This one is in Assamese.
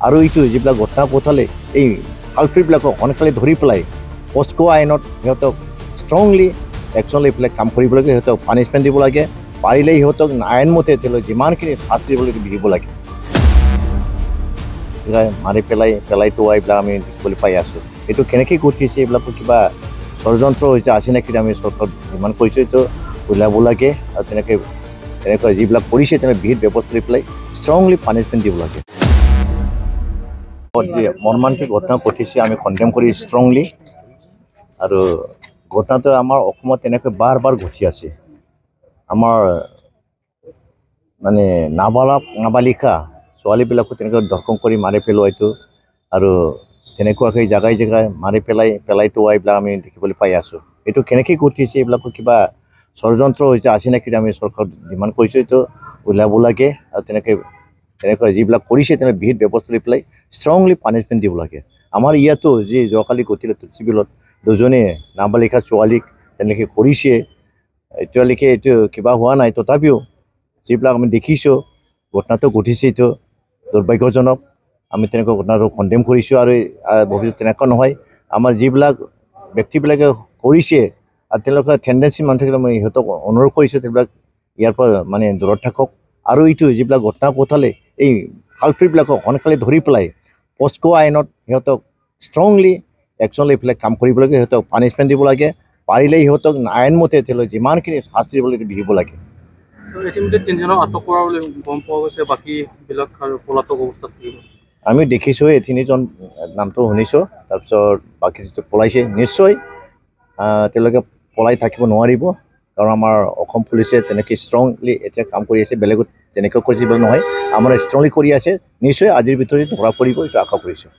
আৰু এইটো যিবিলাক ঘটনা ঘটালে এই কালপ্ৰিটবিলাকক সোনকালে ধৰি পেলাই পস্কো আইনত সিহঁতক ষ্ট্ৰংলি একশ্যন লৈ পেলাই কাম কৰিব লাগে, সিহঁতক পানিছমেণ্ট দিব লাগে, পাৰিলে সিহঁতক আইনমতে তেওঁলোকে যিমানখিনি শাস্তি দিব লাগে দিব লাগে। মাৰি পেলাই তোৱা এইবিলাক আমি দেখিবলৈ পাই আছোঁ। এইটো কেনেকৈ ঘটিছে এইবিলাকৰ কিবা ষড়যন্ত্ৰ হৈছে আছে নেকি আমি চৰকাৰত যিমান কৰিছোঁ এইটো ওলাব লাগে আৰু তেনেকুৱা যিবিলাক কৰিছে তেনেকৈ বিহিত ব্যৱস্থা লৈ পেলাই ষ্ট্ৰংলি পানিছমেণ্ট দিব লাগে। মৰ্মান্তিক ঘটনা ঘটিছে আমি কণ্ডেম কৰি ষ্ট্ৰংলি, আৰু ঘটনাটো আমাৰ অসমত তেনেকৈ বাৰ ঘটি আছে। আমাৰ মানে নাবালিকা ছোৱালীবিলাকো তেনেকৈ ধৰ্ষণ কৰি মাৰি পেলোৱাইতো, আৰু তেনেকুৱাকৈ জেগাই মাৰি পেলাই তোৱা এইবিলাক আমি দেখিবলৈ পাই আছোঁ। এইটো কেনেকৈ ঘটিছে এইবিলাকৰ কিবা ষড়যন্ত্ৰ হৈছে আছে নেকি আমি চৰকাৰত যিমান কৰিছোঁ এইটো ওলাব লাগে আৰু তেনেকুৱা যিবিলাক কৰিছে তেনেকৈ বিহিত ব্যৱস্থা লৈ পেলাই ষ্ট্ৰংলি পানিছমেণ্ট দিব লাগে। আমাৰ ইয়াতো যি যোৱাকালি ঘটিলে চিভিলত দুজনী নাবালিকা ছোৱালীক তেনেকৈ কৰিছে, এতিয়ালৈকে এইটো কিবা হোৱা নাই, তথাপিও যিবিলাক আমি দেখিছোঁ ঘটনাটো ঘটিছে এইটো দুৰ্ভাগ্যজনক। আমি তেনেকুৱা ঘটনাটো কণ্ডেম কৰিছোঁ আৰু ভৱিষ্যত তেনেকুৱা নহয়। আমাৰ যিবিলাক ব্যক্তিবিলাকে কৰিছে আৰু তেওঁলোকৰ টেণ্ডেঞ্চি মানুহ থাকিলে মই সিহঁতক অনুৰোধ কৰিছোঁ সেইবিলাক ইয়াৰ পৰা মানে দূৰত থাকক। আৰু এইটো যিবিলাক ঘটনা ঘটালে এই কালপ্ৰিটবিলাকক সোনকালে ধৰি পেলাই পস্কো আইনত সিহঁতক ষ্ট্ৰংলি একশ্যন লৈ পেলাই কাম কৰিব লাগে, সিহঁতক পানিছমেণ্ট দিব লাগে, পাৰিলে সিহঁতক আইনমতে তেওঁলোকে যিমানখিনি শাস্তি দিব লাগে দিব লাগে। ইতিমধ্যে তিনিজনক আটক কৰা বুলি গম পোৱা গৈছে, বাকীবিলাক আৰু পলাতক অৱস্থাত থাকিব। আমি দেখিছোঁ এই তিনিজন নামটো শুনিছোঁ, তাৰপিছত বাকী যিটো পলাইছে নিশ্চয় তেওঁলোকে পলাই থাকিব নোৱাৰিব, কাৰণ আমাৰ অসম পুলিচে তেনেকৈ ষ্ট্ৰংলি এতিয়া কাম কৰি আছে। বেলেগত যেনেকৈ কৰিছে নহয়, আমাৰ ষ্ট্ৰংলি কৰি আছে, নিশ্চয় আজিৰ ভিতৰত ধৰা পৰিব এইটো আশা কৰিছোঁ।